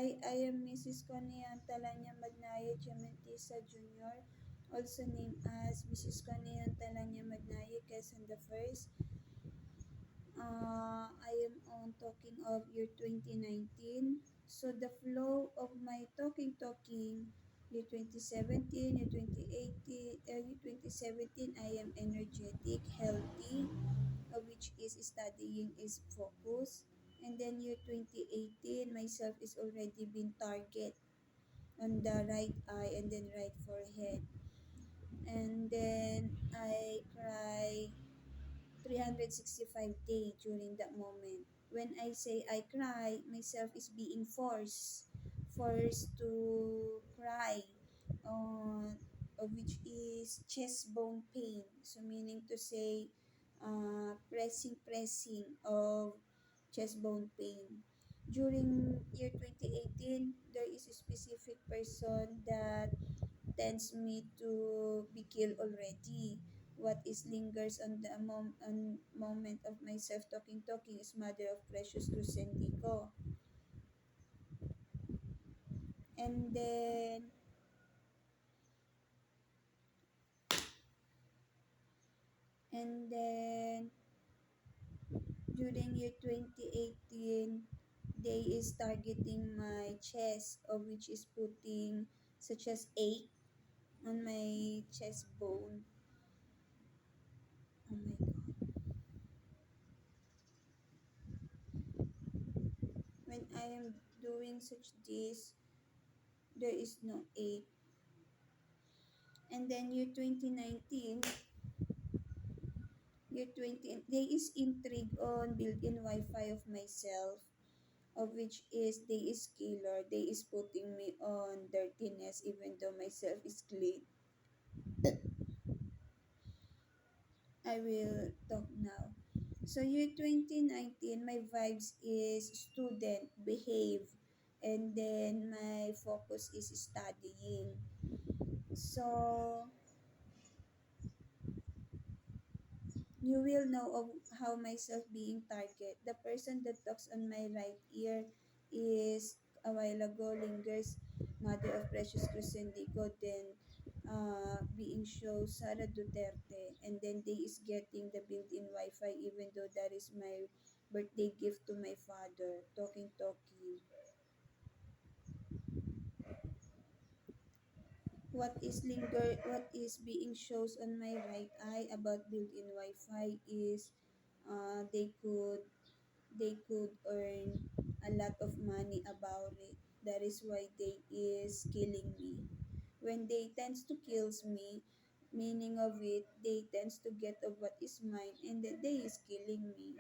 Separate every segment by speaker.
Speaker 1: Hi, I am Mrs. Connie Talanya Magnaya Gementisa Jr., also named as Mrs. Connie Talanya Magnaya Quezon the First. I am on talking of year 2019. So the flow of my talking, year 2017, year 2018, year 2017, I am energetic, healthy, which is studying is focus. And then year 2018, myself is already been target on the right eye and then right forehead. And then I cry 365 days during that moment. When I say I cry, myself is being forced to cry, which is chest bone pain. So meaning to say, pressing of chest bone pain. During year 2018, there is a specific person that tends me to be killed already. What is lingers on the moment of myself talking is Mother of Precious Crucendico. And then and then during year 2018, they is targeting my chest, of which is putting such as ache on my chest bone. Oh my god. When I am doing such this, there is no ache. And then year 2019, year 20, there is intrigue on built-in Wi-Fi of myself, of which is they is killer. They is putting me on dirtiness even though myself is clean. I will talk now. So year 2019, my vibes is student, behave, and then my focus is studying. So you will know of how myself being target. The person that talks on my right ear is a while ago lingers Mother of Precious Crucendico, then being show Sara Duterte, and then they is getting the built-in Wi-Fi even though that is my birthday gift to my father. Talking. What is being shows on my right eye about built-in Wi-Fi is they could earn a lot of money about it. That is why they is killing me. When they tends to kills me, meaning of it, they tends to get of what is mine and that they is killing me.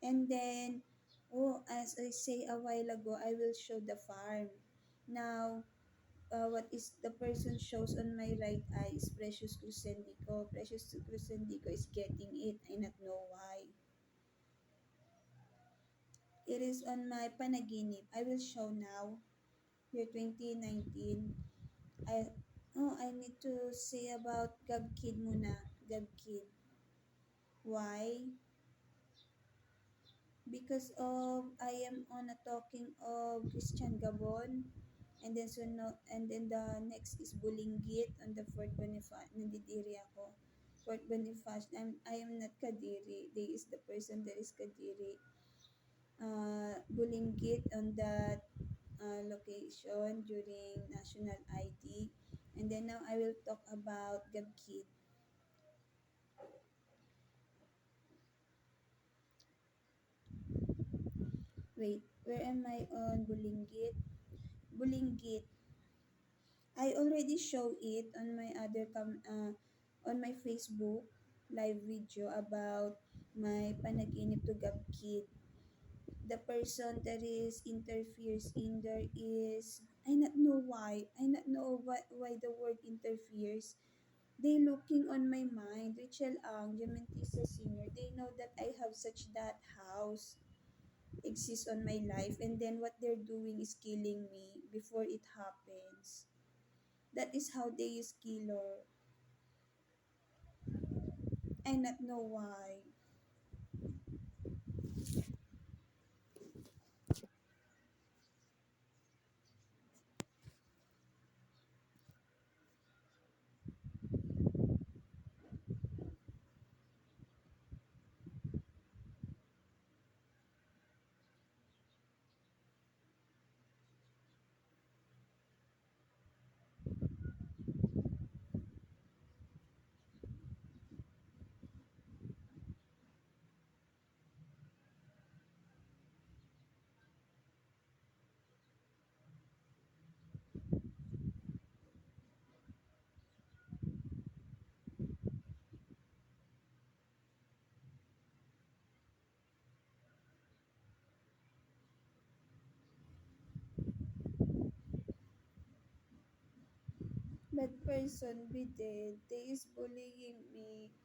Speaker 1: And then, oh, as I say a while ago, I will show the farm. Now, what is the person shows on my right eye is Precious Crucendico. Precious Crucendico is getting it. I not know why. It is on my panaginip. I will show now. Year 2019. I need to say about Gabkid muna. Gabkid. Why? Because of I am on a talking of Christian Gabon, and then so no, and then the next is Bulinggit on the Fort Boniface. Nandidiri ako. Fort Boniface. I am not Kadiri. They is the person that is Kadiri. Bulinggit on that location during National ID. And then now I will talk about Gabkid. Wait, where am I on Bulinggit? Bulinggit. I already show it on my on my Facebook live video about my panaginip to Gabkid. The person that is interferes in there is I not know why. I not know why the word interferes. They looking on my mind, Richel Ang, Jamentisa Senior. They know that I have such that house exists on my life, and then what they're doing is killing me before it happens. That is how they use killer. I not know why. That person be dead. They is bullying me.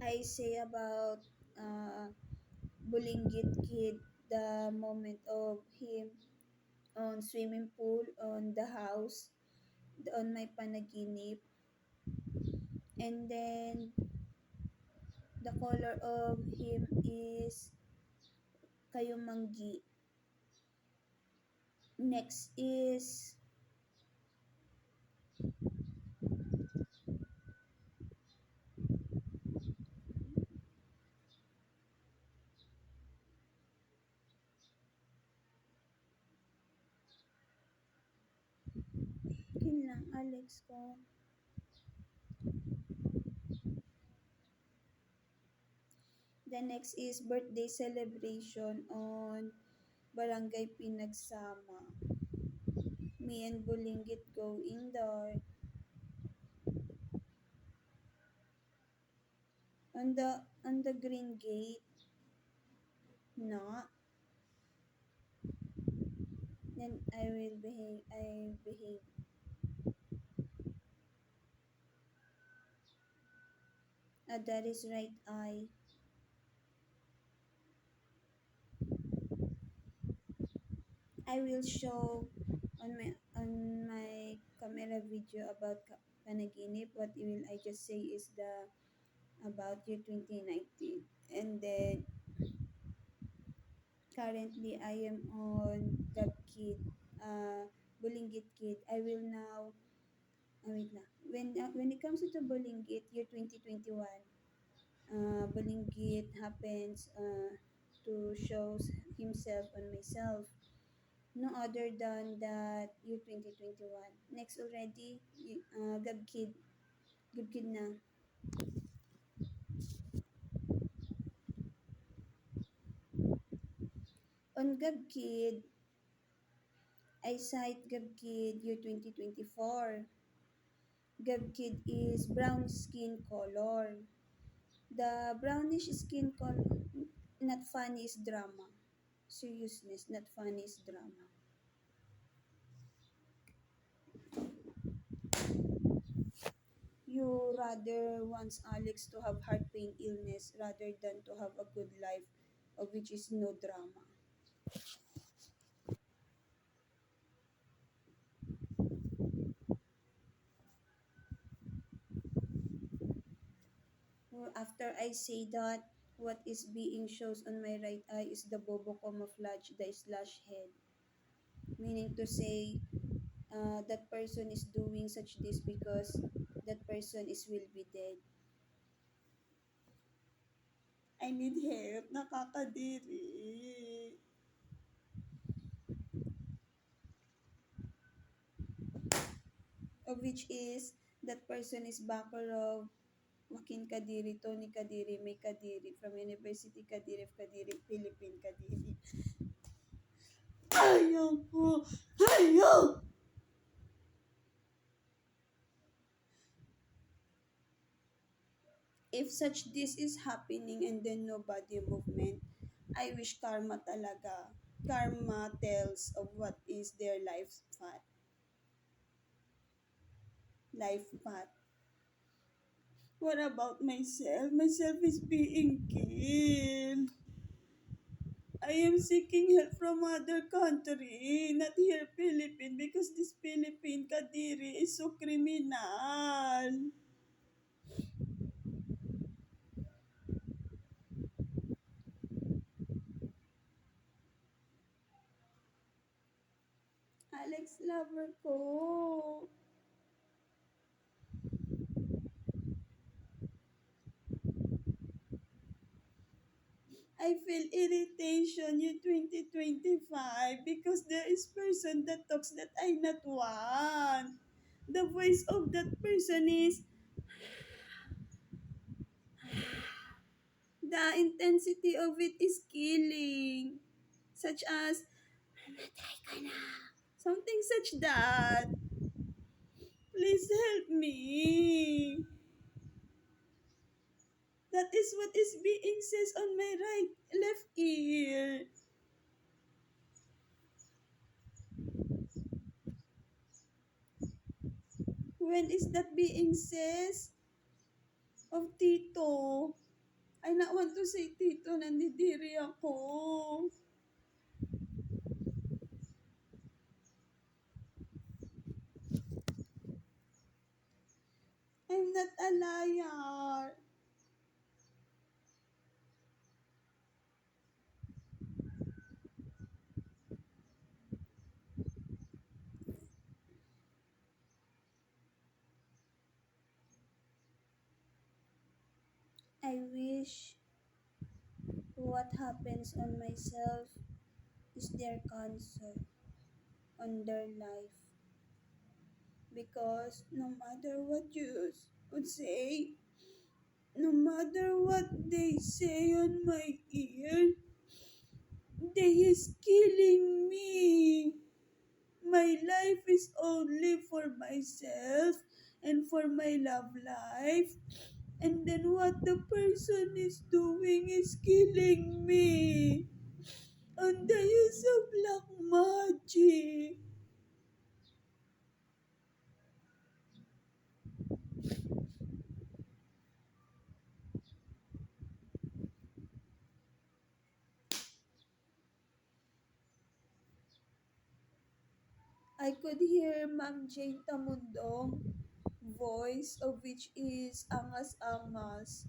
Speaker 1: I say about uh, bullying kid the moment of him on swimming pool on the house on my panaginip, and then the color of him is kayumanggi. Next is kin lang Alex ko. The next is birthday celebration on Barangay Pinagsama. Me and Bulingit go indoor. On the green gate, no. Then I will behave. I behave. That is right eye. I will show on my camera video about panaginip. What will I just say is the about year 2019, and then currently I am on Gab Kid, Bulingit Kid. I will now. Wait na. When it comes to Bulingit year 2021, Bulingit happens to show himself on myself. No other than that year 2021. Next already, Gab Kid. Gab Kid na. On Gab Kid, I cite Gab Kid year 2024. Gab Kid is brown skin color. The brownish skin color, not funny is drama. Seriousness, not funny is drama. You rather wants Alex to have heart pain illness rather than to have a good life, of which is no drama. After I say that, what is being shows on my right eye is the bobo camouflage, the slash head. Meaning to say, that person is doing such this because that person is will be dead. I need help. Nakakadiri. Of which is, that person is Bakarov, Joaquin Kadiri, Tony Kadiri, May Kadiri, from University Kadiri of Kadiri, Philippine Kadiri. Ayaw po! Ayaw! If such this is happening and then no body movement, I wish karma talaga. Karma tells of what is their life path. What about myself? Myself is being killed. I am seeking help from other country, not here Philippine, because this Philippine Kadiri is so criminal. Alex lover ko. I feel irritation in 2025 because there is person that talks that I not want. The voice of that person is the intensity of it is killing. Such as Namatay ka na. Something such that. Please help me. That is what is being says on my left ear. When is that being says of Tito? I not want to say Tito, nandidiri ako. I'm not a liar. I wish what happens on myself is their cancer on their life. Because no matter what you would say, no matter what they say on my ear, they is killing me. My life is only for myself and for my love life. And then what the person is doing is killing me. And the use of black magic. I could hear Ma'am Jane Tamundong voice of which is Angas Angas.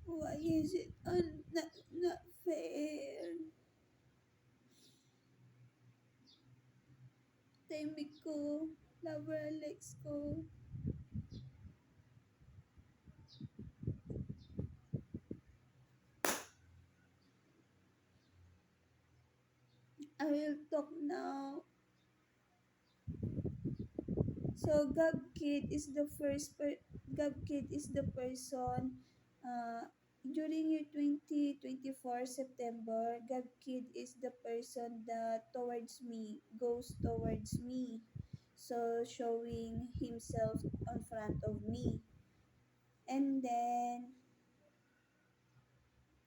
Speaker 1: Why is it not fair? Timig ko, lover Alex ko. I will talk now. So Gab Kid is the person during year 2024 September. Gab Kid is the person that goes towards me. So showing himself on front of me. And then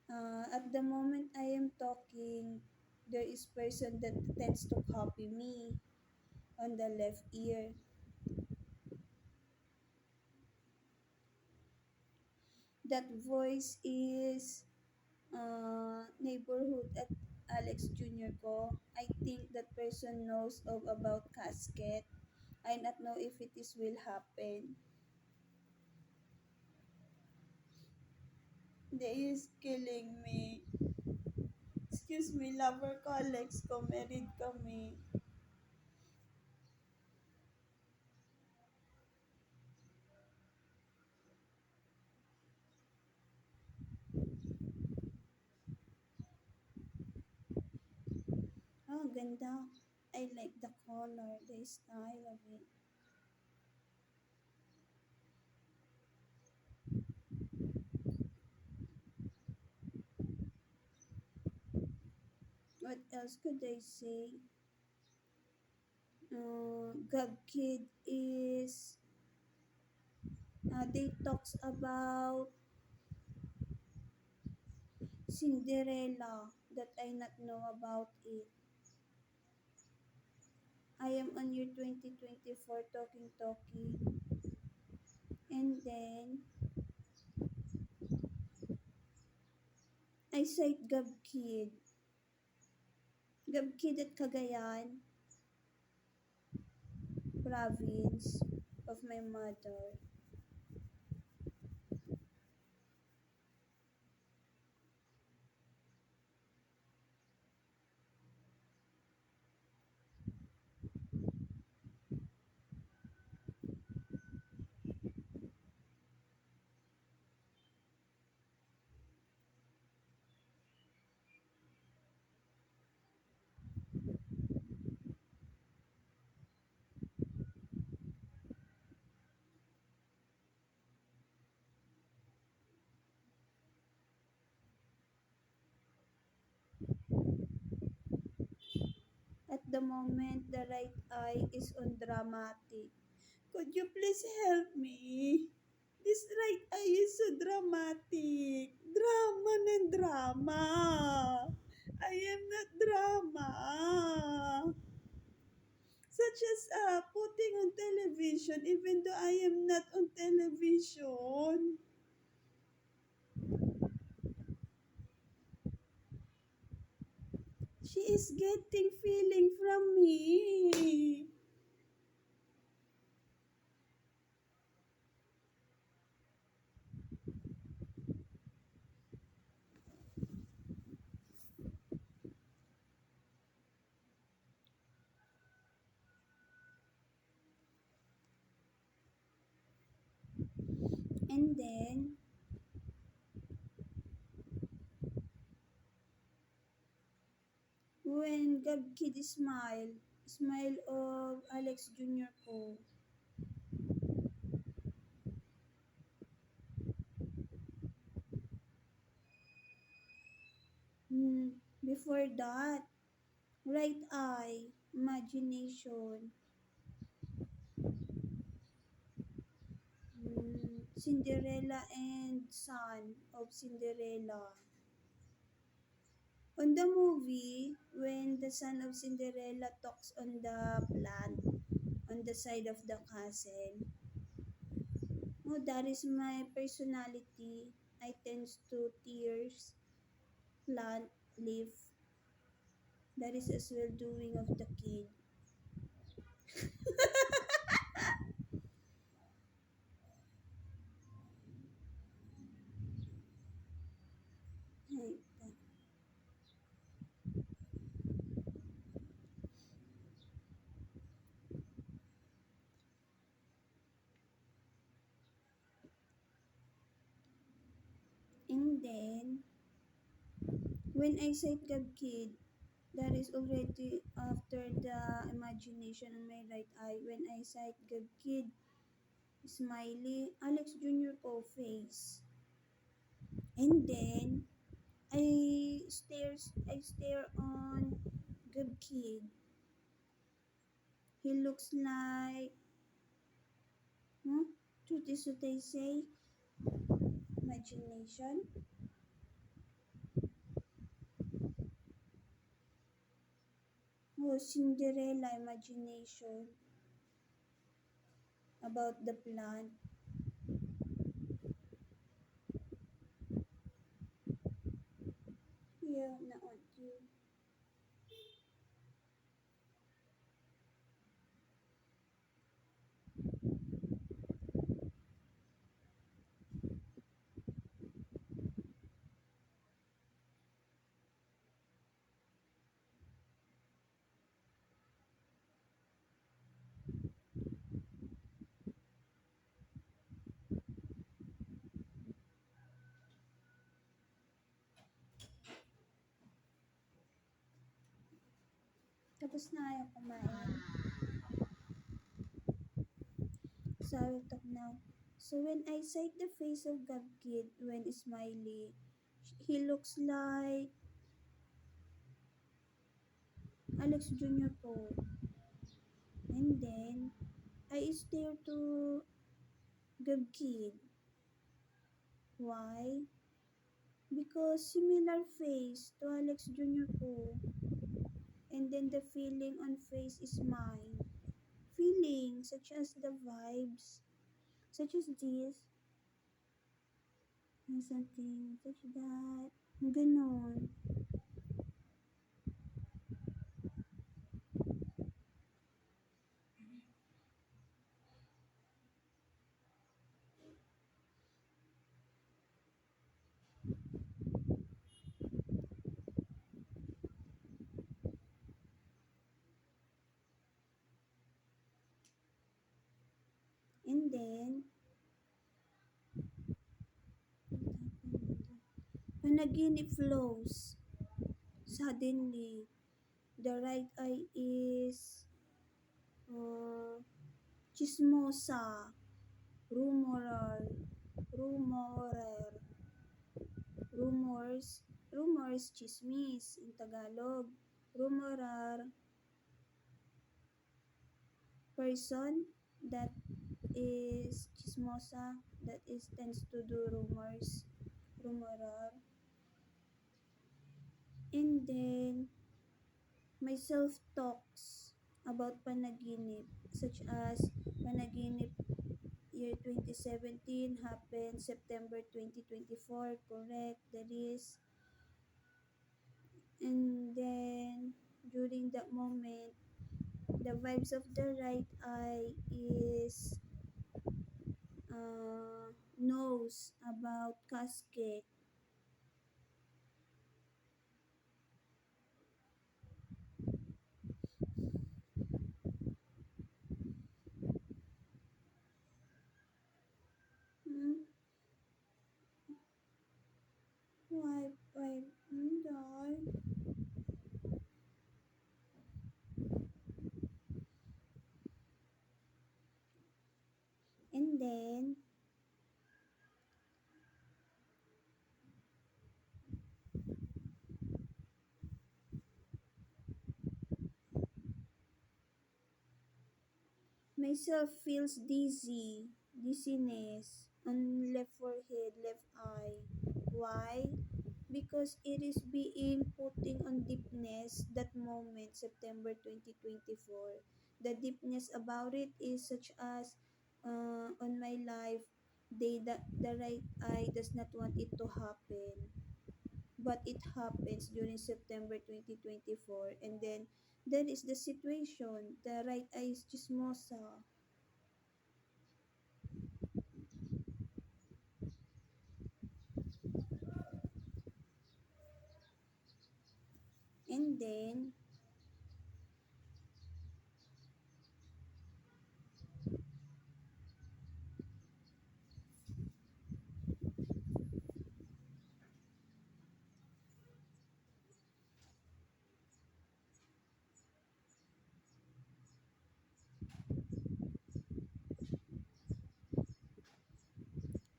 Speaker 1: at the moment I am talking, there is person that tends to copy me on the left ear. That voice is neighborhood at Alex Jr. ko. I think that person knows of about casket. I not know if it is will happen. They is killing me. Excuse me, lover ko Alex ko, married kami. Oh, ganda. I like the color, the style of it. What else could I say? Gab Kid is they talks about Cinderella that I not know about it. I am on year 2024 talking. And then I cite Gab Kid. Gab Kid at Cagayan province of my mother. the moment the right eye is on dramatic. Could you please help me? This right eye is so dramatic. Drama ng drama. I am not drama. Such as putting on television even though I am not on television. She is getting feeling from me. And then, when Gab Kid smile of Alex Jr. ko, before that, right eye, imagination, Cinderella and son of Cinderella. On the movie, when the son of Cinderella talks on the plant on the side of the castle, oh, that is my personality. I tends to tears, plant, leaf. That is as well doing of the kid. Ay, and then, when I said Gab Kid, that is already after the imagination on my right eye. When I sight Gab Kid, smiley, Alex Jr. ko face. And then, I stare on Gab Kid. He looks like, huh? Truth is what I say, imagination. Oh, Cinderella imagination about the plant. Yeah, naon you. Tapos na ayaw kumain. So I will talk now. So when I sight the face of Gab Kid when smiley, he looks like Alex Jr. ko. And then, I stare to Gab Kid. Why? Because similar face to Alex Jr. ko. And then the feeling on face is mine. Feeling such as the vibes, such as this, and something such that. Ganon. And then, panaginip flows. Suddenly, the right eye is chismosa, rumorer, rumorer, rumors, rumors, chismis in Tagalog, rumorer, person that is chismosa, that is tends to do rumorer, and then my self-talks about panaginip, such as panaginip year 2017 happened September 2024, correct, that is. And then during that moment, the vibes of the right eye is knows about casket. Hmm? Why, die? And then, myself feels dizziness on left forehead, left eye. Why? Because it is being putting on deepness that moment, September 2024. The deepness about it is such as on my life, the right eye does not want it to happen. But it happens during September 2024. And then, that is the situation. The right eye is chismosa. And then,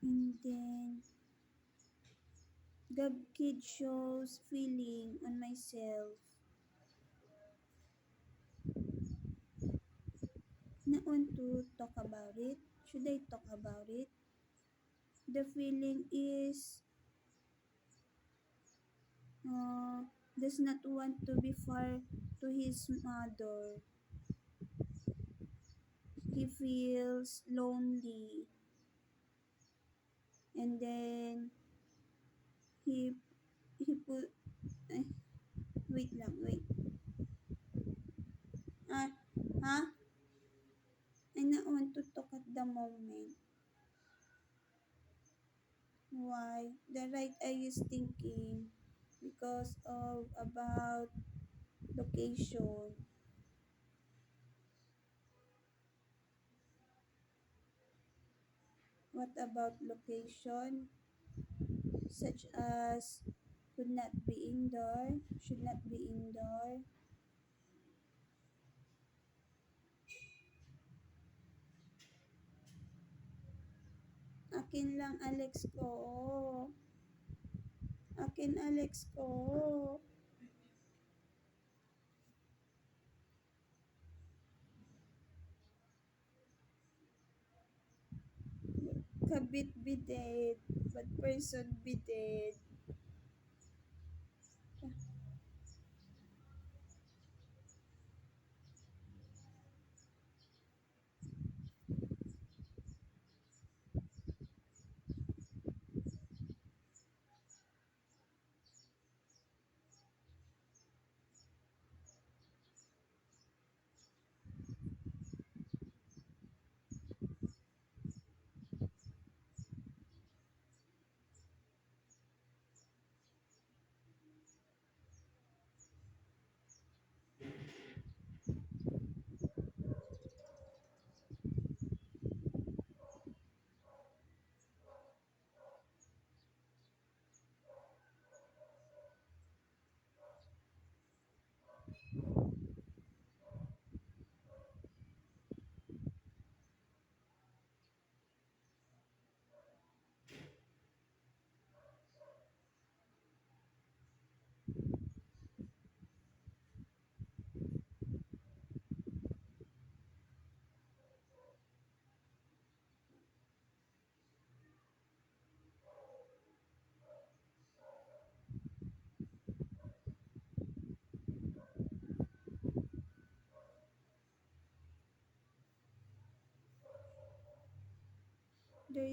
Speaker 1: and then, the kid shows feeling on myself. Not want to talk about it. Should I talk about it? The feeling is uh, does not want to be far to his mother. He feels lonely. And then he he put ay, wait lang, wait. Ah, ha? I not want to talk at the moment. Why? The right eye is thinking because of about location. What about location? Such as could not be indoor, should not be indoor. Akin lang Alex ko. Akin Alex ko. Kabit be dead, but person be dead.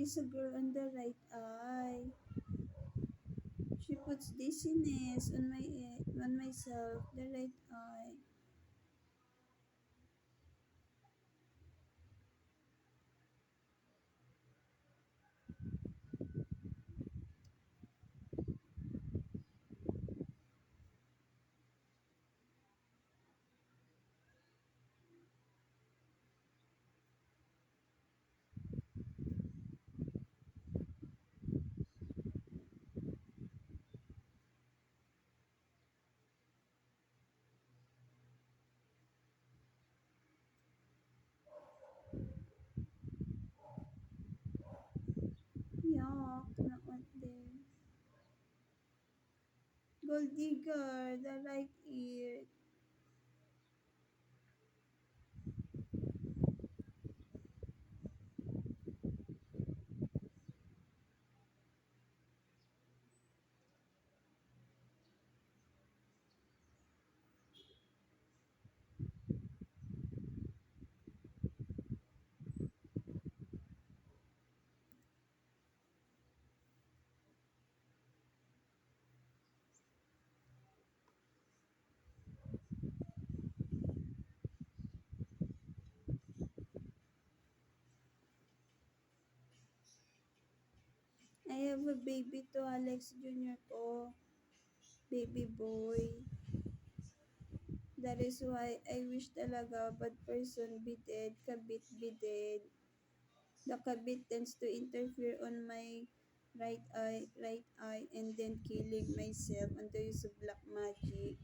Speaker 1: is a girl on the right eye. She puts dizziness on on myself, the right eye. Yuck, not want there. Gold digger, the right ear. I have a baby to Alex Jr. ko. Baby boy. That is why I wish talaga bad person be dead, kabit be dead. The kabit tends to interfere on my right eye, and then killing myself on the use of black magic.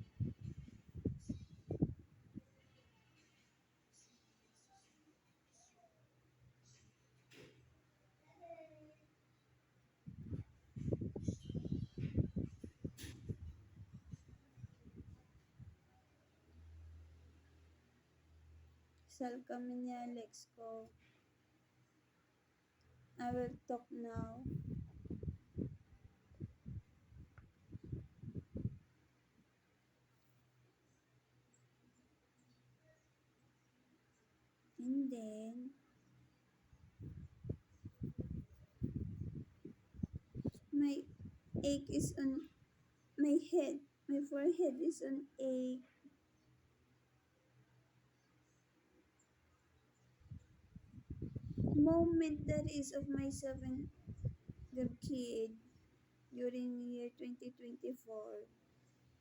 Speaker 1: Sal kami ni Alex ko. I will talk now. And then, my ache is on my head. My forehead is on ache. Moment that is of myself and the kid during year 2024.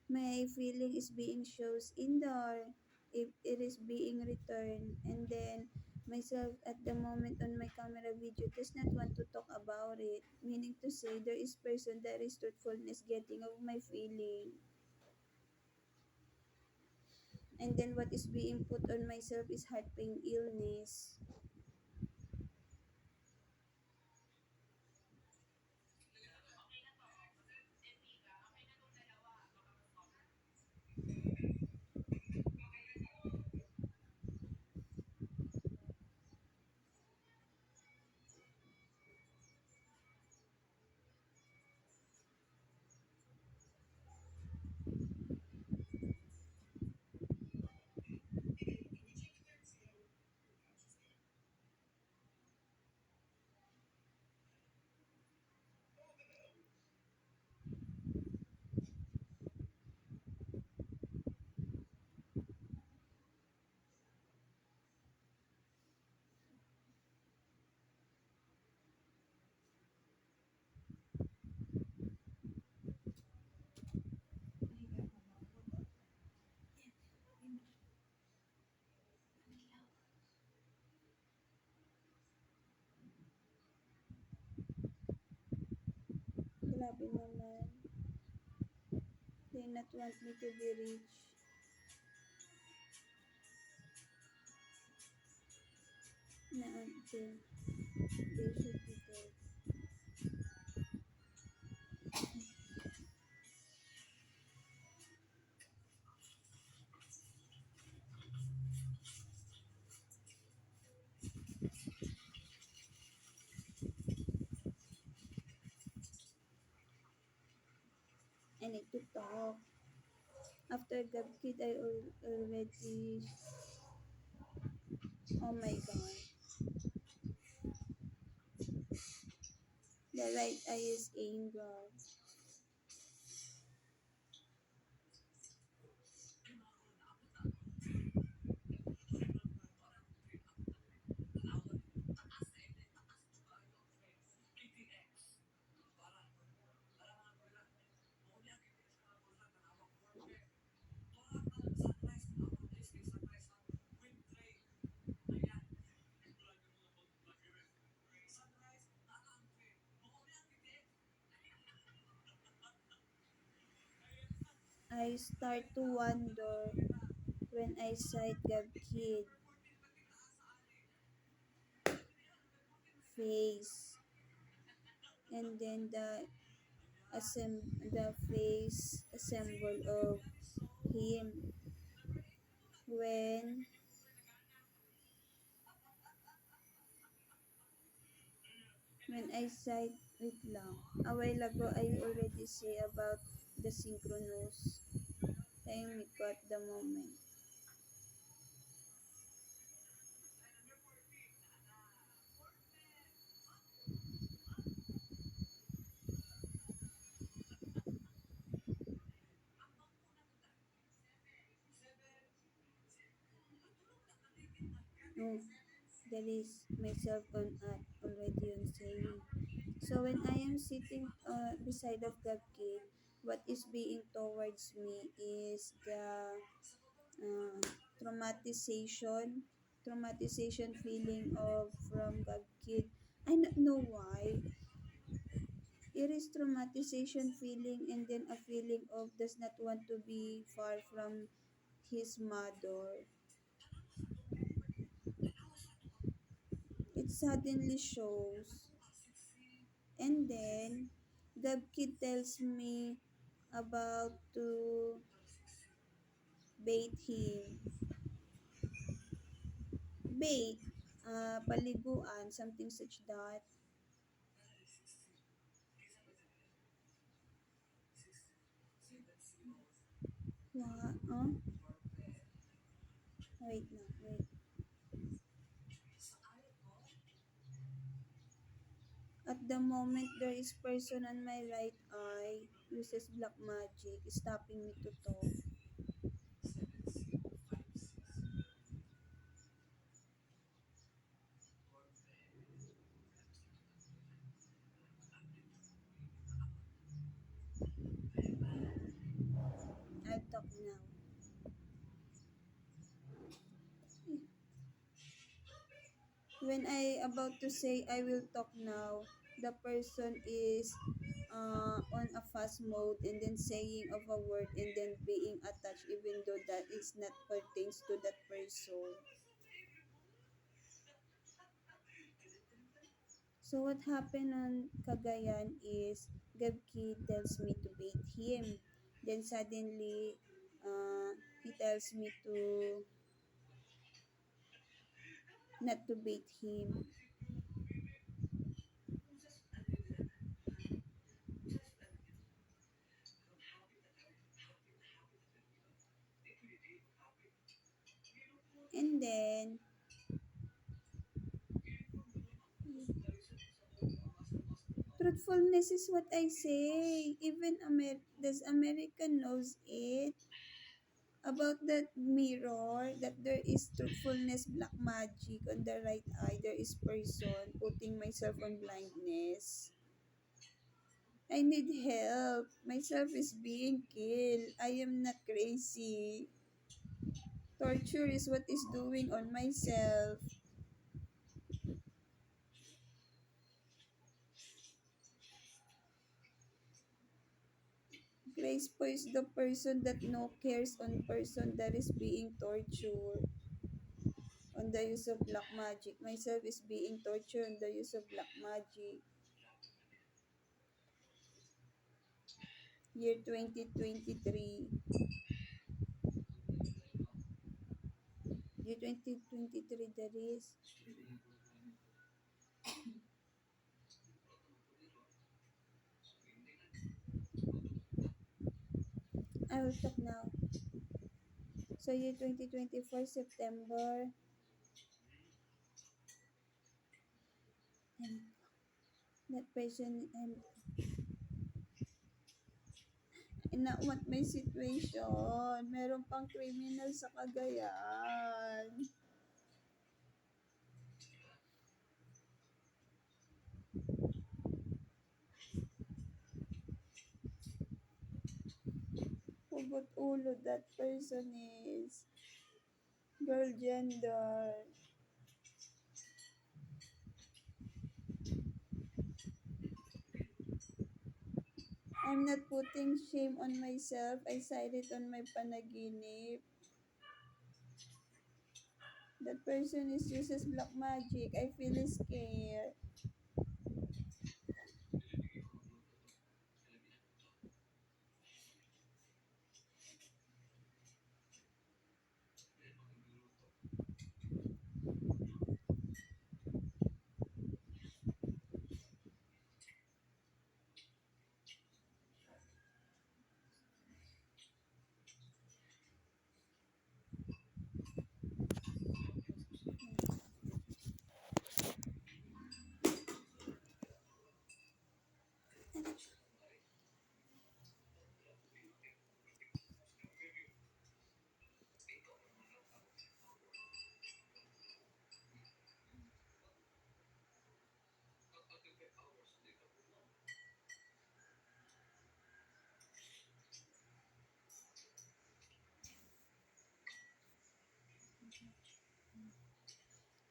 Speaker 1: My feeling is being shows in there if it is being returned, and then myself at the moment on my camera video does not want to talk about it, meaning to say there is person that is truthfulness getting of my feeling, and then what is being put on myself is heart pain illness. Grabe naman. They not want me to be rich. Na until they should be dead. I need to talk. After the kid, already. Oh my god. The right eye is anger. I start to wonder when I sight Gab Kid face, and then the face assemble of him when I sight, wait lang, a while ago I already say about the synchronous time at the moment. No, there is myself on already on saying. So when I am sitting beside of the kid, what is being towards me is the uh, traumatization, traumatization feeling of from the kid. I don't know why. It is traumatization feeling and then a feeling of does not want to be far from his mother. It suddenly shows. And then the kid tells me about to bait him. Bait, paliguan, something such that. What? Wait na, wait. At the moment, there is person on my right eye uses black magic, stopping me to talk. I'll talk now. When I about to say I will talk now, the person is on a fast mode and then saying of a word and then being attached even though that is not pertains to that person. So what happened on Cagayan is Gabki tells me to bait him. Then suddenly he tells me to not to bait him. And then truthfulness is what I say. Even does American knows it about that mirror that there is truthfulness black magic on the right eye. There is person putting myself on blindness. I need help. Myself is being killed. I am not crazy. Torture is what is doing on myself. Crespo is the person that no cares on person that is being tortured on the use of black magic. Myself is being tortured on the use of black magic. Year 2023. Year 2023 there is. I will talk now. So year 2024 September. And That person and not want my situation. Meron pang criminal sa Cagayan. Hugot ulo that person is. Girl gender. I'm not putting shame on myself. I cite it on my panaginip. That person is uses black magic. I feel scared.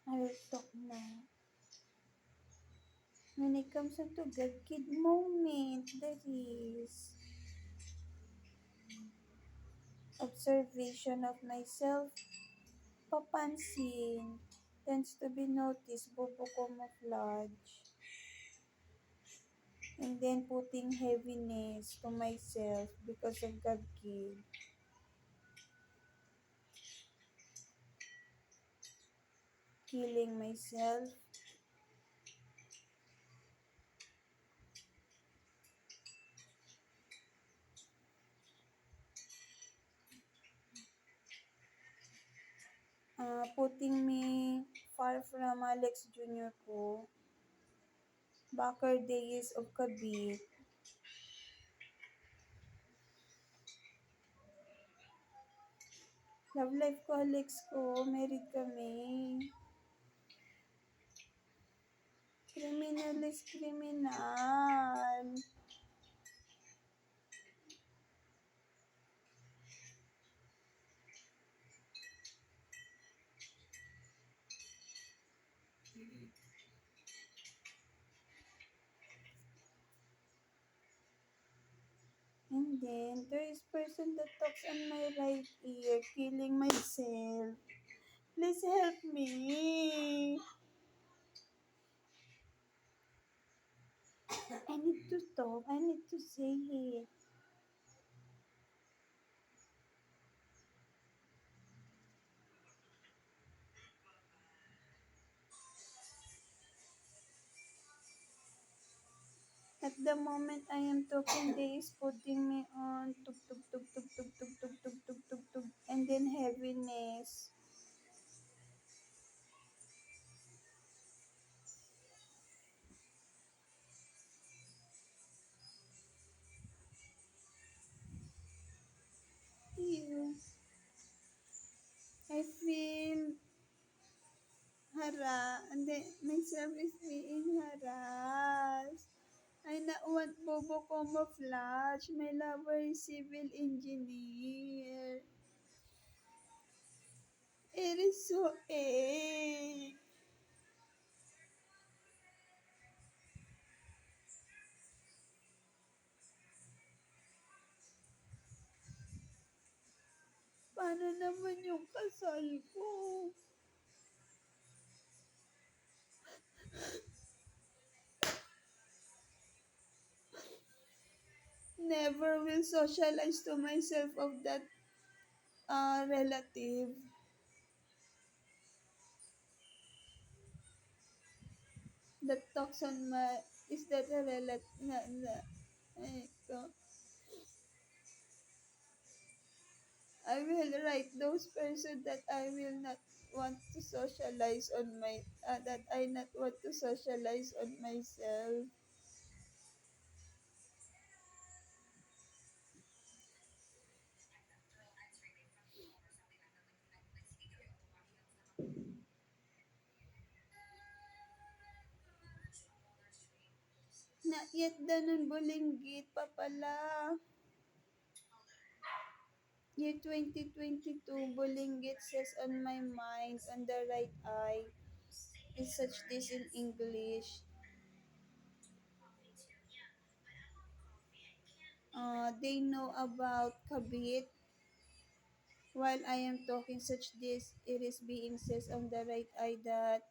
Speaker 1: I will talk now. When it comes to God kid moment, there is observation of myself, papansin, tends to be noticed, bobo camouflage, and then putting heaviness to myself because of God kid. Killing myself, putting me far from Alex Jr. ko, backer days of Kabit, love life ko Alex ko, married kami. Criminal is criminal. And then, there is person that talks on my right ear, killing myself. Please help me. I need to talk. I need to say it. At the moment I am talking, they is putting me on tuk tuk tuk tuk tuk tuk tuk tuk tuk tuk tuk, and then heaviness. Ew. I feel and then myself is being harassed. I not want Bobo camouflage. My lover is civil engineer. It is so ache. Paano naman yung kasal ko? Never will socialize to myself of that relative. That talks on my, is that a relative? Ay, ko. I will write those person that I will not want to socialize on my, that I not want to socialize on myself. Not yet done on Bulinggit pa pala. Year 2022, Bulinggit says on my mind, on the right eye. Is such this in English. They know about Kabit. While I am talking such this, it is being says on the right eye that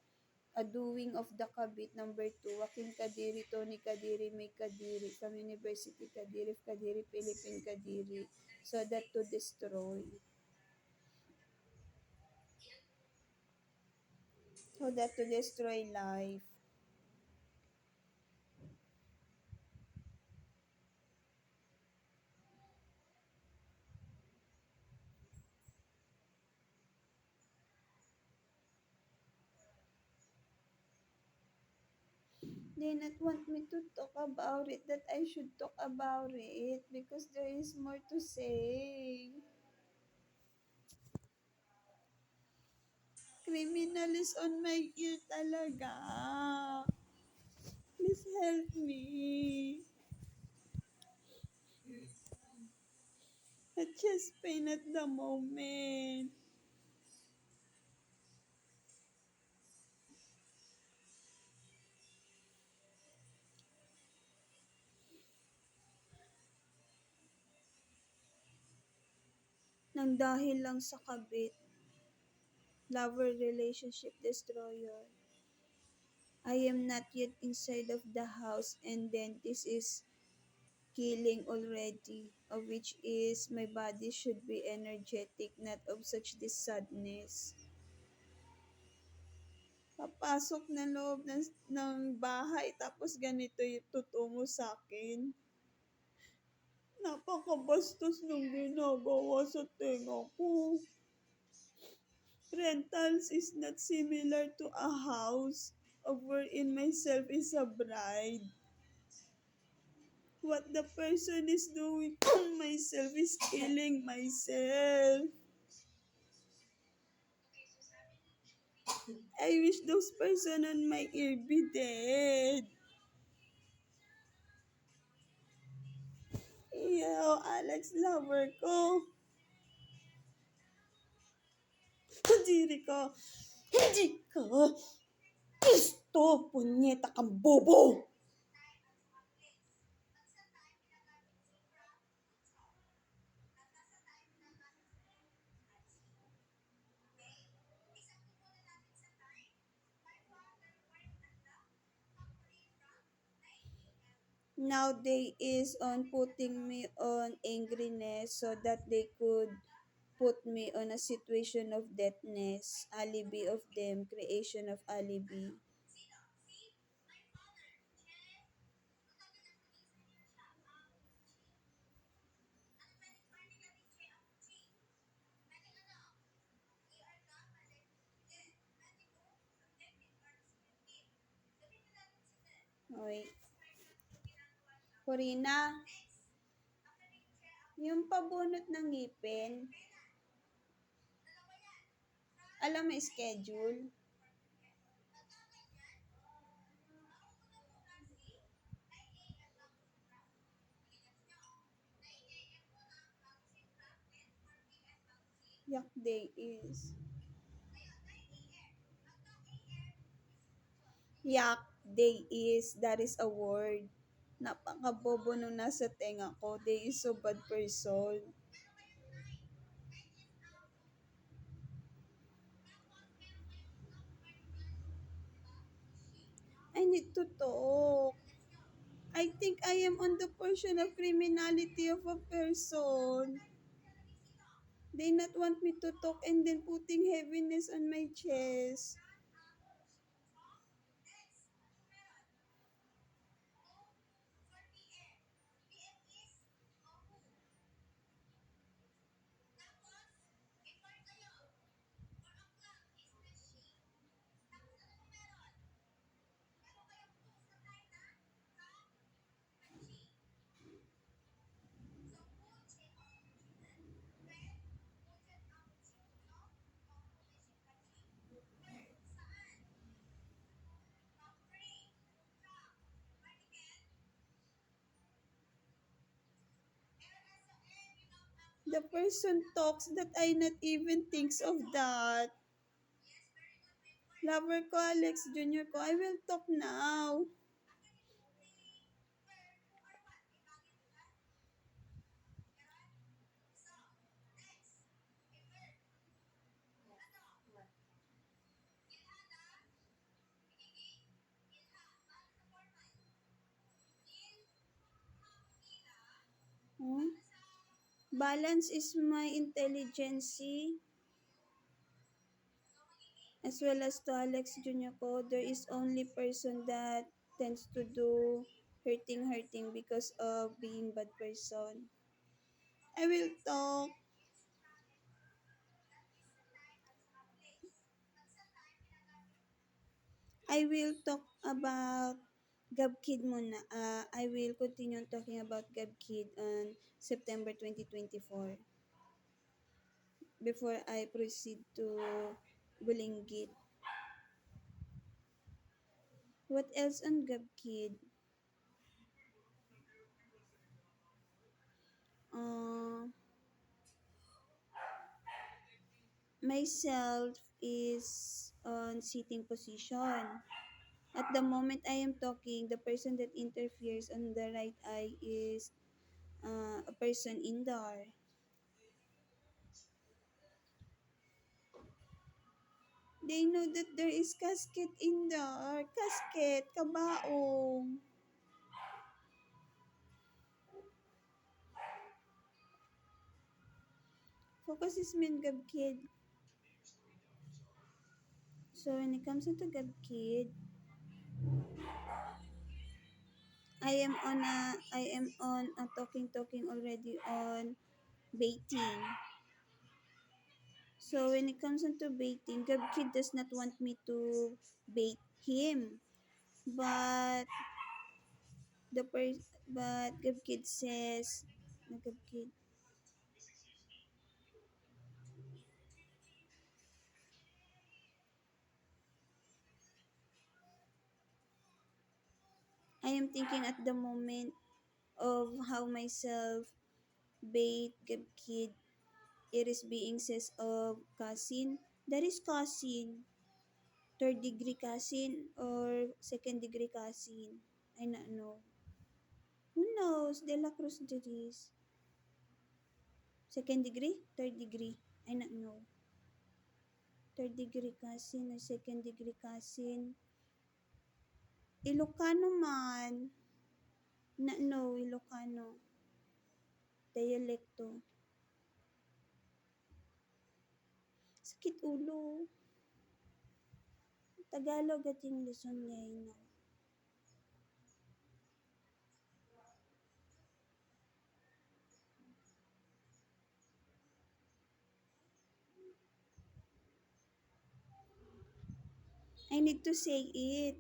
Speaker 1: a doing of the Kabit number 2, Joaquin Kadiri, Tony Kadiri, May Kadiri, from University Kadiri, Kadiri, Philippine Kadiri, so that to destroy life. They not want me to talk about it, that I should talk about it because there is more to say. Criminal is on my ear talaga. Please help me. A chest pain at the moment. Nang dahil lang sa kabit. Lover relationship destroyer. I am not yet inside of the house and then this is killing already, of which is my body should be energetic, not of such this sadness. Papasok na loob ng bahay tapos ganito yung tutungo sa akin. Napakabastos nung ginagawa sa tenga ko. Rentals is not similar to a house of wherein myself is a bride. What the person is doing to myself is killing myself. I wish those person on my ear be dead. Yo, Alex lover ko. Kadiri ka. Hindi ka. Gusto, punyeta kang bobo. Now they is on putting me on angriness so that they could put me on a situation of deadness, alibi of them, creation of alibi. Okay. Corina, yung pabunot ng ngipin, alam mo schedule? Yak day is. Yak day is, that is a word. Napakabobo nung nasa tenga ko. They is so bad person. I need to talk. I think I am on the portion of criminality of a person. They not want me to talk and then putting heaviness on my chest. The person talks that I not even thinks of that. Lover ko, Alex Junior ko, I will talk now. Hmm? Balance is my intelligence as well as to Alex Junior ko. There is only person that tends to do hurting because of being bad person. I will talk. I will talk about GovKid muna. I will continue talking about GovKid on September 2024 before I proceed to Bulingit. What else on GovKid? Uh, myself is on sitting position. At the moment I am talking, the person that interferes on the right eye is a person indoor. They know that there is casket indoor. Casket, kabaong. Focus is mean gab kid. So when it comes to gab kid, I am on a talking already on baiting. So when it comes into baiting, gab kid does not want me to bait him. But but gab kid says gab kid, I am thinking at the moment of how myself bait gab kid. It is being says of cousin. That is cousin. Third degree cousin or second degree cousin. I not know. Who knows? De La Cruz degrees. Second degree? Third degree. I not know. Third degree cousin or second degree cousin. Ilocano man. Na no, Ilocano. Dialecto. Sakit ulo. Tagalog at yung Luzon ngayon. No? I need to say it.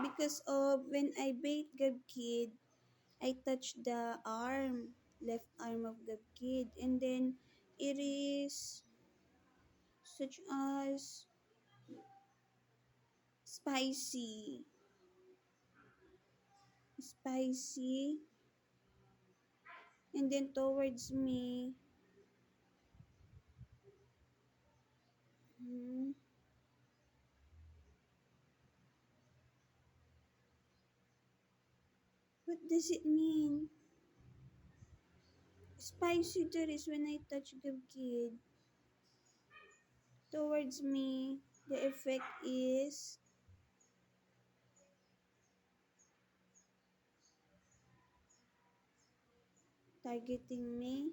Speaker 1: Because of when I bait Gab Kid, I touch the arm, left arm of Gab Kid, and then it is such as spicy, spicy, and then towards me, hmm, what does it mean? Spicy there is when I touch Gab Kid. Towards me, the effect is targeting me.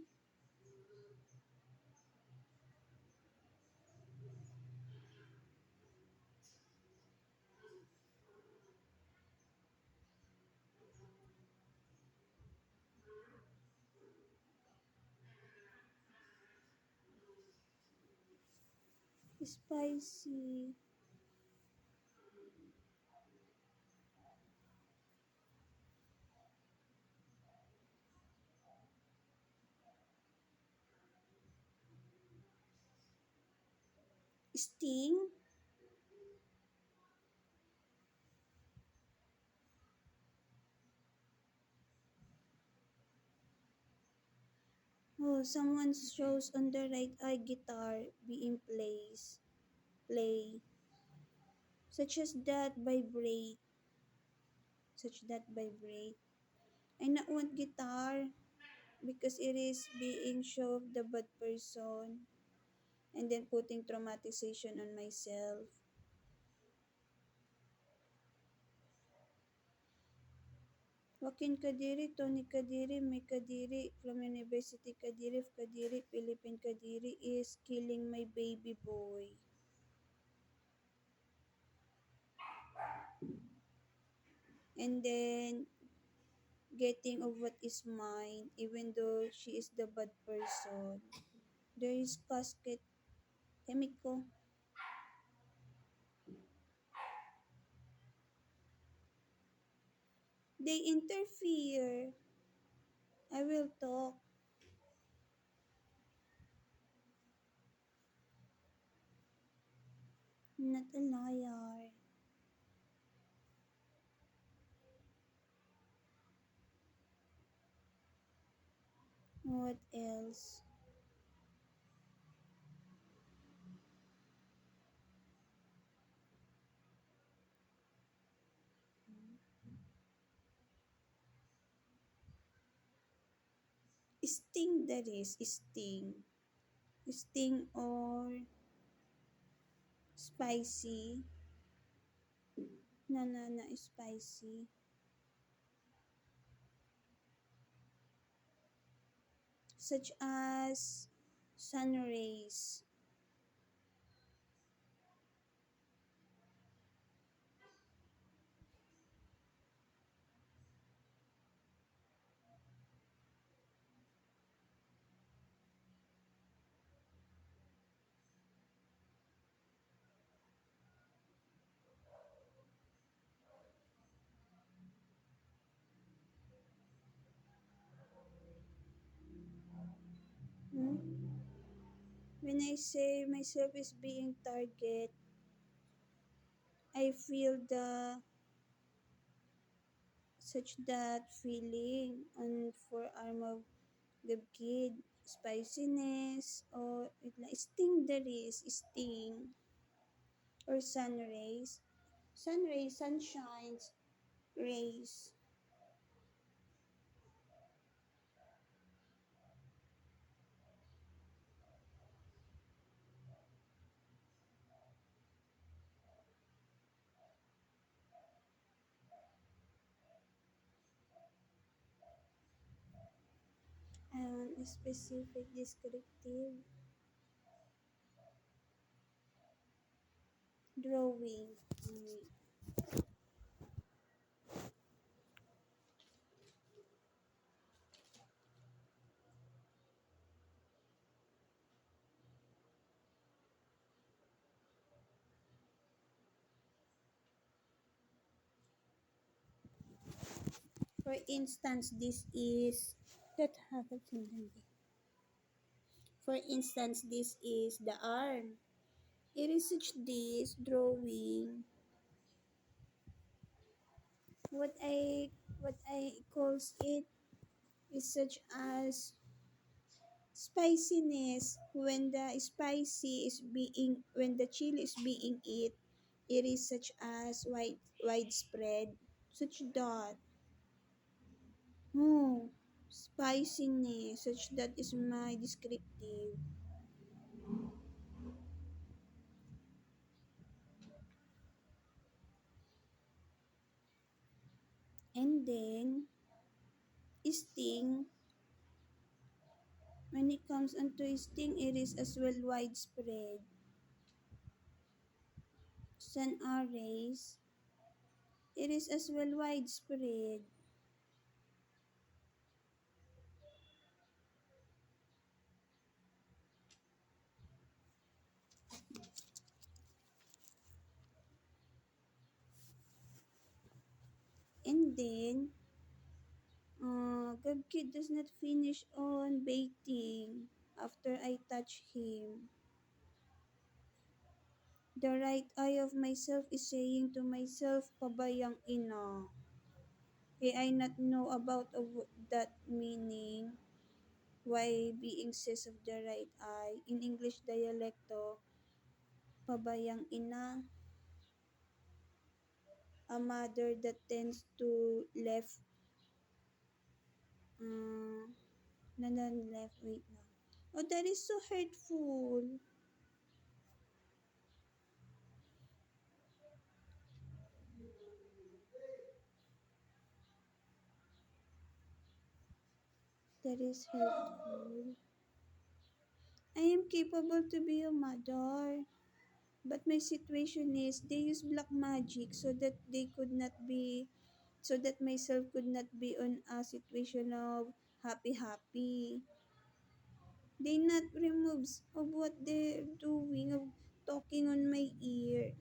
Speaker 1: Spicy. Sting? Oh, someone shows on the right eye guitar being play, such as that vibrate, such that vibrate. I not want guitar because it is being show of the bad person and then putting traumatization on myself. Joaquin Kadiri, Tony Kadiri, May Kadiri from University Kadiri of Kadiri, Philippine Kadiri is killing my baby boy. And then getting of what is mine, even though she is the bad person. There is casket, Hemiko. They interfere. I will talk. I'm not a liar. What else? Sting that is, sting. Sting or spicy. Na spicy. Such as sun rays. Hmm? When I say myself is being target, I feel the such that feeling on forearm of the kid, spiciness or it like sting there is sting or sun rays, sunshines, rays. A specific descriptive drawing. For instance, this is that happens in the day. For instance, this is the arm. It is such this drawing. What I what I calls it is such as spiciness. When the spicy is being when the chili is being eat, it is such as widespread. Such that. Oh, spiciness. Such that is my descriptive. And then sting. When it comes onto sting, it is as well widespread. Sun rays, it is as well widespread. And then, Gabkid does not finish on baiting after I touch him. The right eye of myself is saying to myself, pabayang ina. Kaya I not know about of that meaning. Why being says of the right eye. In English dialecto, pabayang ina, a mother that tends to left, uh, left, wait lang. Oh, that is so hurtful. That is hurtful. I am capable to be a mother. But my situation is they use black magic so that they could not be so that myself could not be on a situation of happy. They not removes of what they're doing of talking on my ear.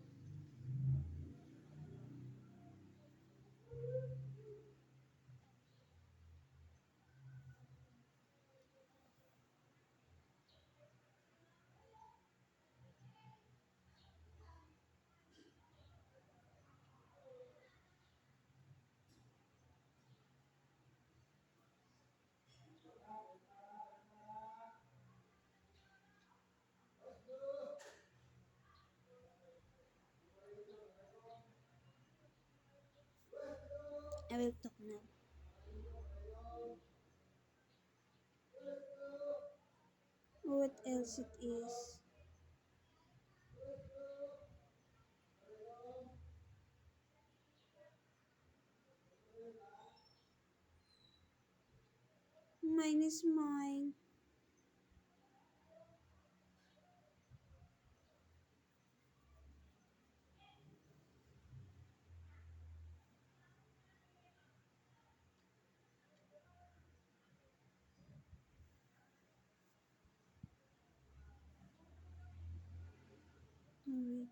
Speaker 1: I will talk now. What else it is? Mine is mine. Oh, wait.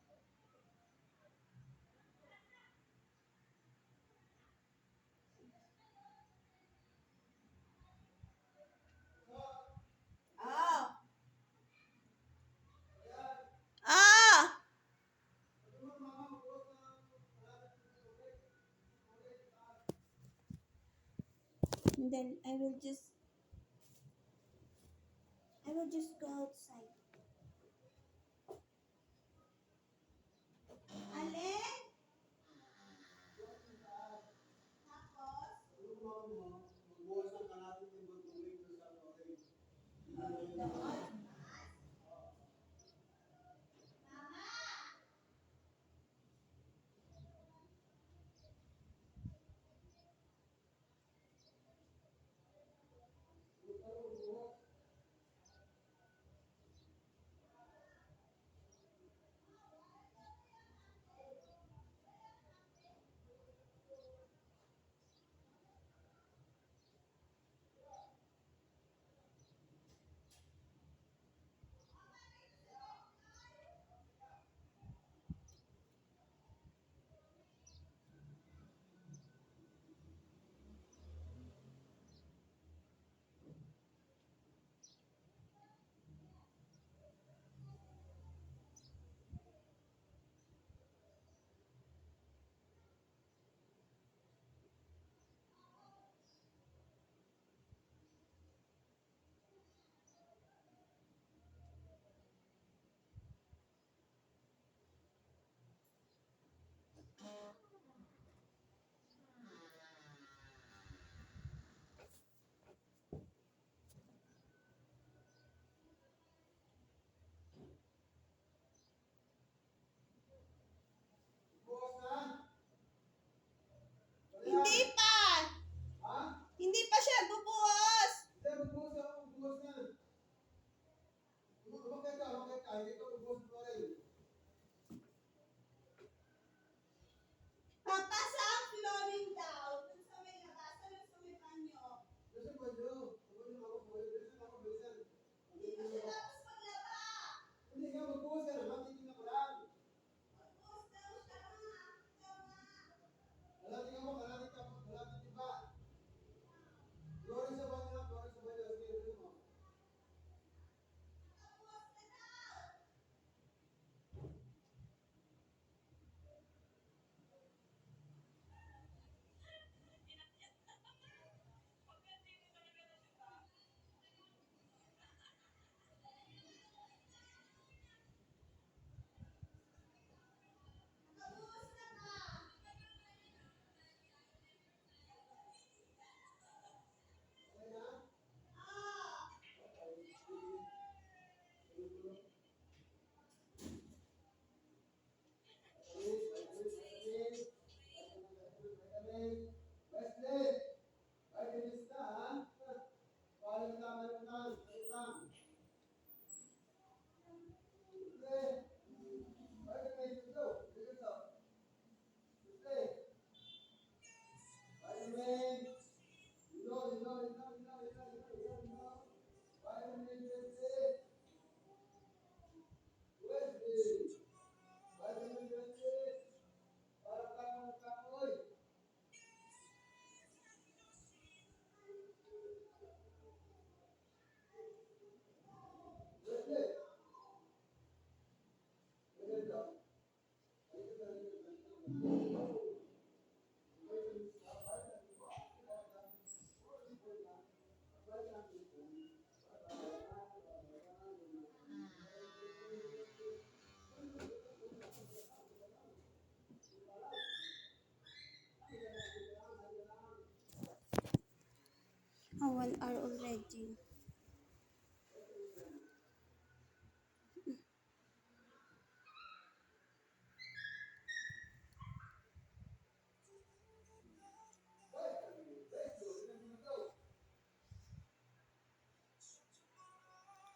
Speaker 1: Ah! And then I will just go outside. Alin?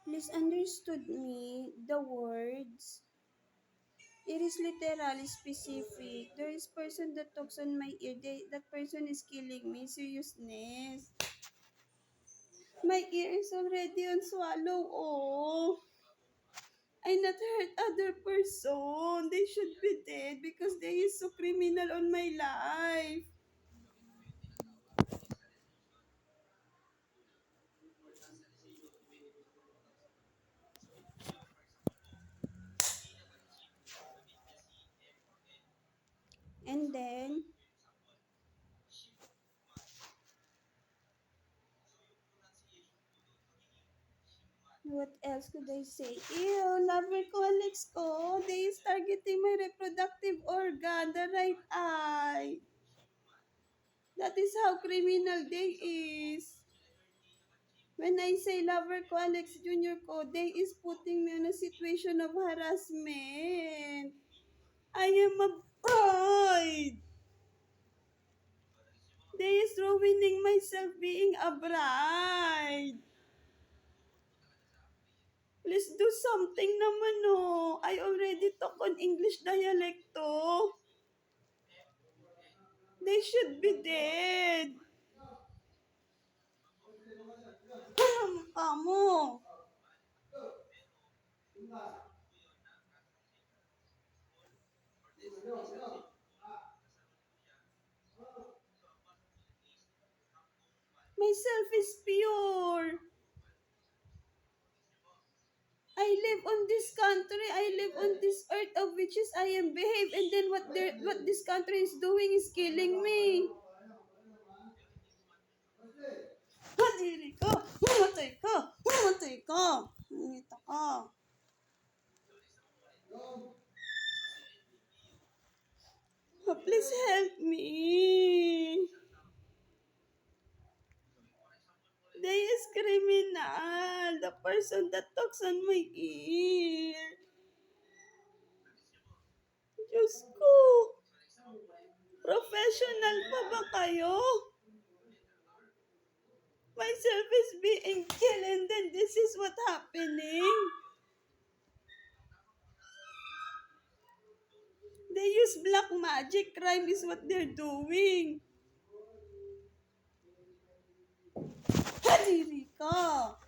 Speaker 1: Please understood me the words. It is literally specific. There is person that talks on my ear. That person is killing me. Seriousness. My ear is already on swallow. Oh. I not hurt other person. They should be dead because they is so criminal on my life. And then, what else could I say? Ew, lover ko, Alex ko. They is targeting my reproductive organ, the right eye. That is how criminal they is. When I say lover ko, Alex Jr. ko, they is putting me in a situation of harassment. I am a bride. They is ruining myself being a bride. Please do something naman oh. I already talk on English dialecto. They should be dead. Kamo. Myself is pure. I live on this country. I live on this earth of which is I am behave. And then what this country is doing is killing me. Hadiri ka. Mamatay ka. Mamatay ka. Ngita ka. Please help me. They is criminal. The person that talks on my ear. Diyos ko. Professional pa ba kayo? Myself is being killed and then this is what happening. They use black magic. Crime is what they're doing. Hadiri ka.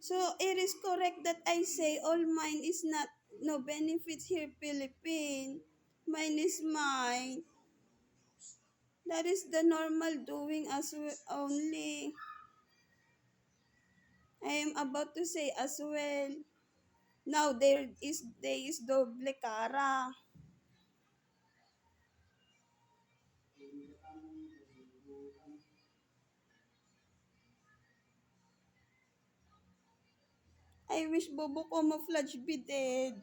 Speaker 1: So it is correct that I say all mine is not no benefits here Philippine. Mine is mine. That is the normal doing as only. I am about to say as well. Now there is doble cara. I wish Bobo camouflage be dead.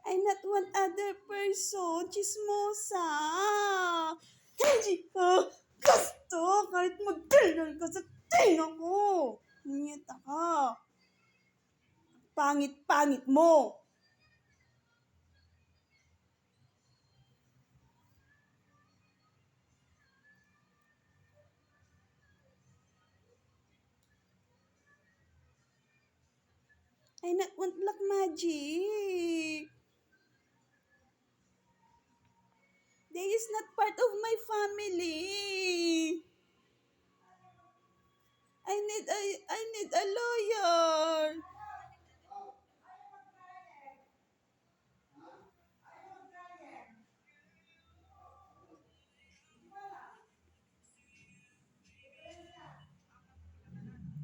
Speaker 1: I not want other person. Chismosa. Hindi ka gusto kahit magdalal ka sa tinga ko. Ngita ka. Pangit-pangit mo. I not want black magic. They is not part of my family. I need a lawyer.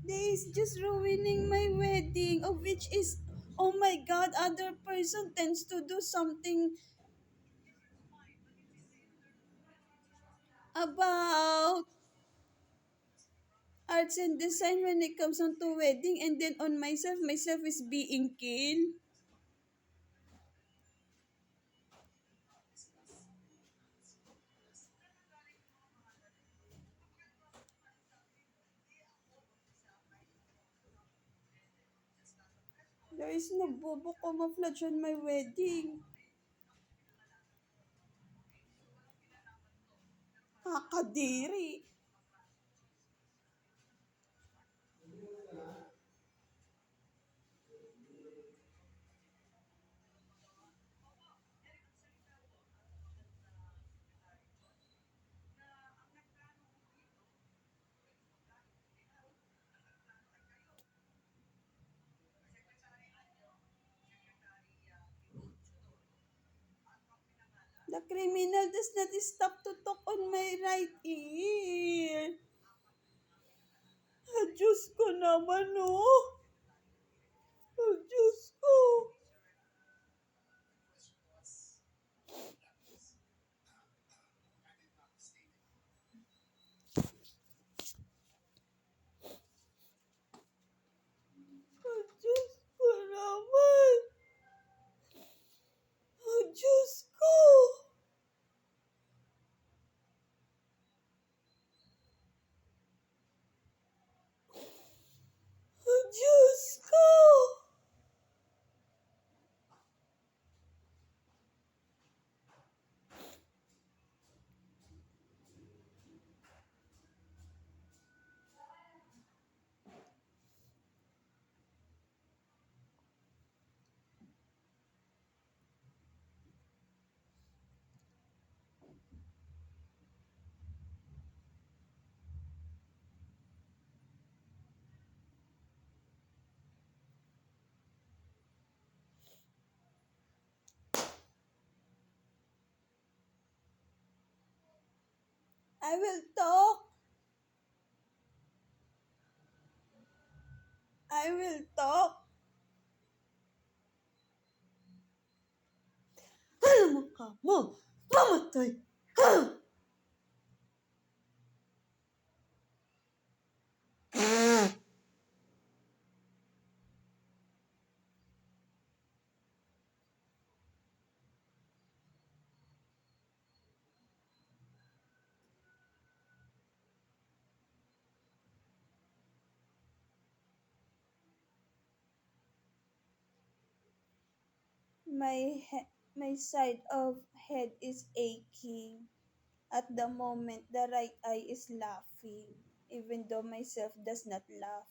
Speaker 1: They is just ruining my wedding, of which is, oh my God, other person tends to do something about arts and design when it comes on to wedding, and then on myself is being killed. There is no bobo camouflage on my wedding. Kakadiri. The criminal does not stop to talk on my right ear. Ah, Diyos ko naman, oh. Ah, Diyos ko. Ah, Diyos ko naman. Ah, Diyos ko. Ah, Diyos ko. I will talk. I will talk. Alam mo ka mo. Mamatay ka. My side of head is aching. At the moment, the right eye is laughing, even though myself does not laugh.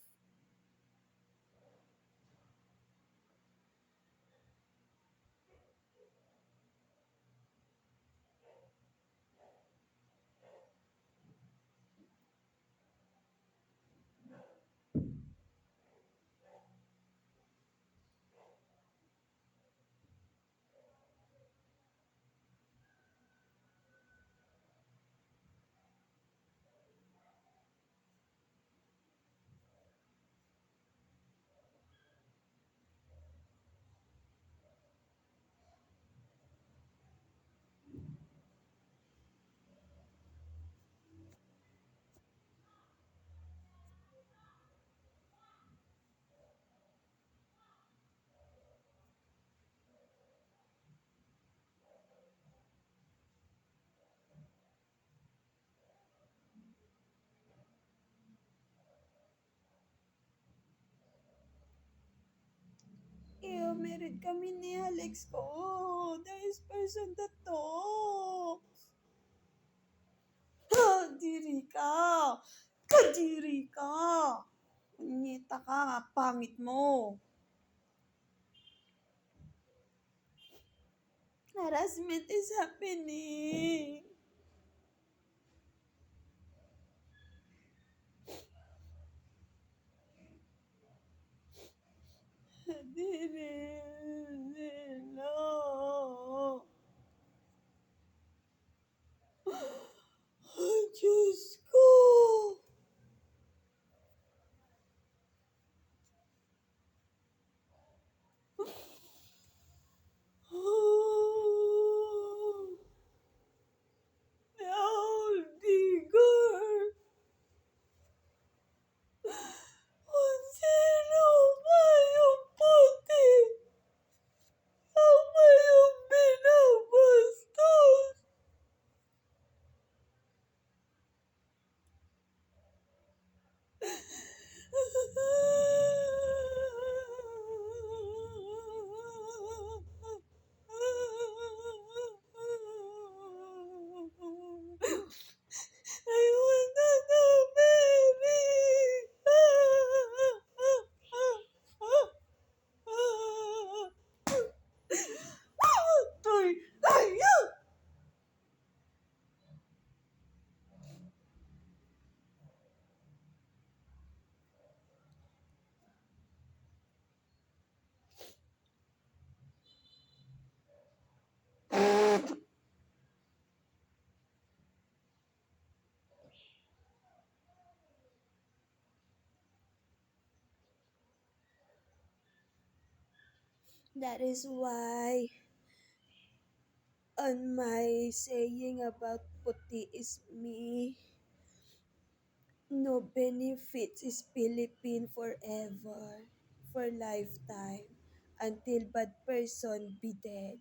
Speaker 1: Ew, married kami ni Alex ko. There is person that talks. Kadiri ka. Kadiri ka. Punyeta ka, pangit mo. Harassment is happening. Kadiri. No. Ay, Diyos ko. That is why on my saying about puti is me, no benefits is Philippine forever, for lifetime, until bad person be dead.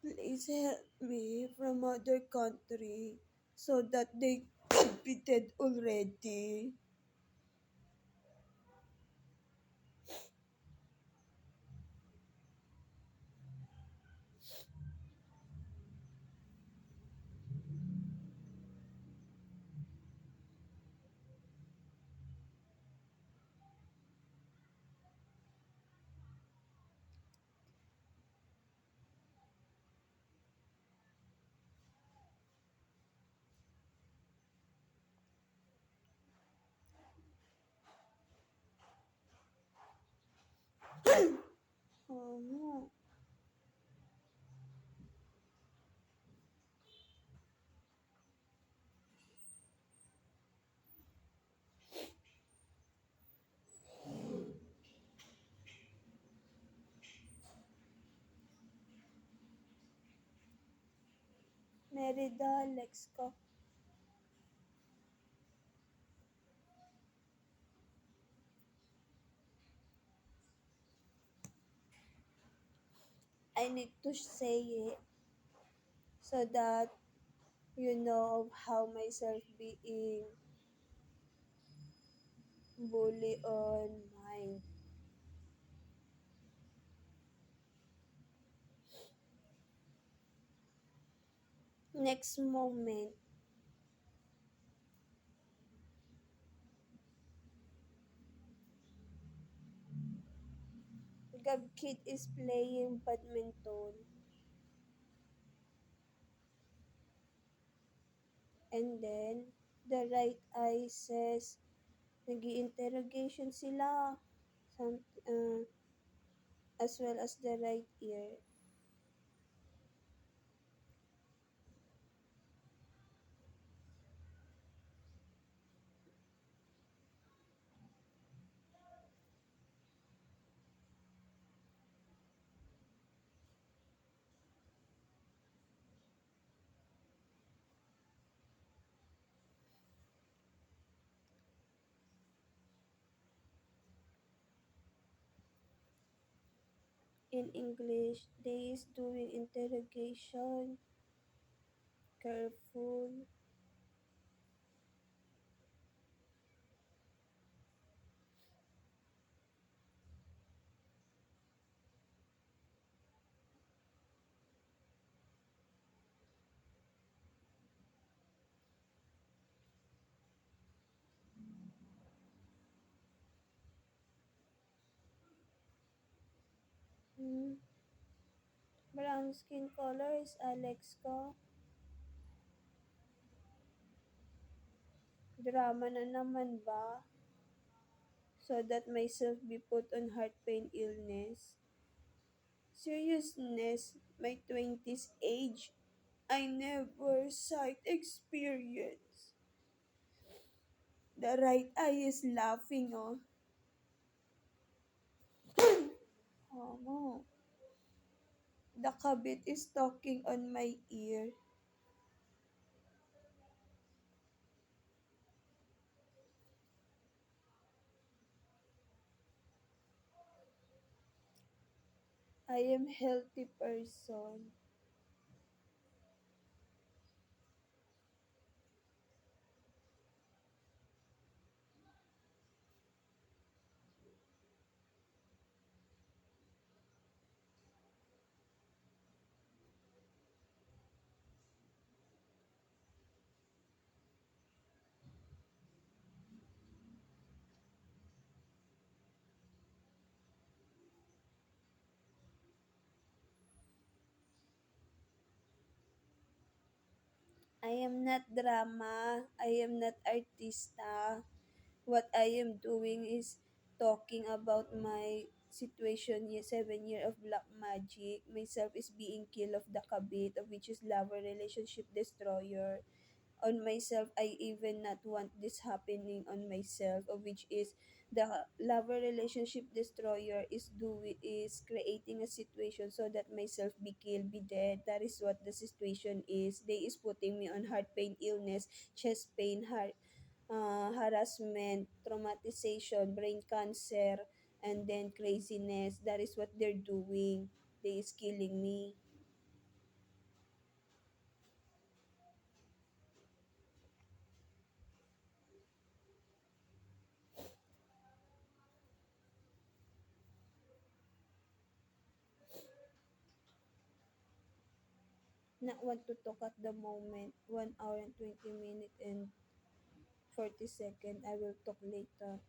Speaker 1: Please help me from other country so that they could be dead already. Oh, Merida, Lexco. I need to say it so that you know of how myself being bully on mind. Next moment, Gabkid is playing badminton and then the right eye says, nag-interrogation sila. Some, as well as the right ear. In English, they is doing interrogation. Careful. Hmm. Brown skin color is Alex ko. Drama na naman ba? So that myself be put on heart pain illness. Seriousness, my 20s age, I never sight experience. The right eye is laughing, oh. Oh, the kabit is talking on my ear. I am healthy person. I am not drama. I am not artista. What I am doing is talking about my situation, 7 year of black magic. Myself is being killed of the kabit, of which is lover relationship destroyer. on myself. I even not want this happening on myself, which is the lover relationship destroyer is creating a situation so that myself be killed, be dead. That is what the situation is. They is putting me on heart pain, illness, chest pain, harassment, traumatization, brain cancer, and then craziness. That is what they're doing. They is killing me. Not want to talk at the moment. 1 hour and 20 minutes and 40 seconds. I will talk later.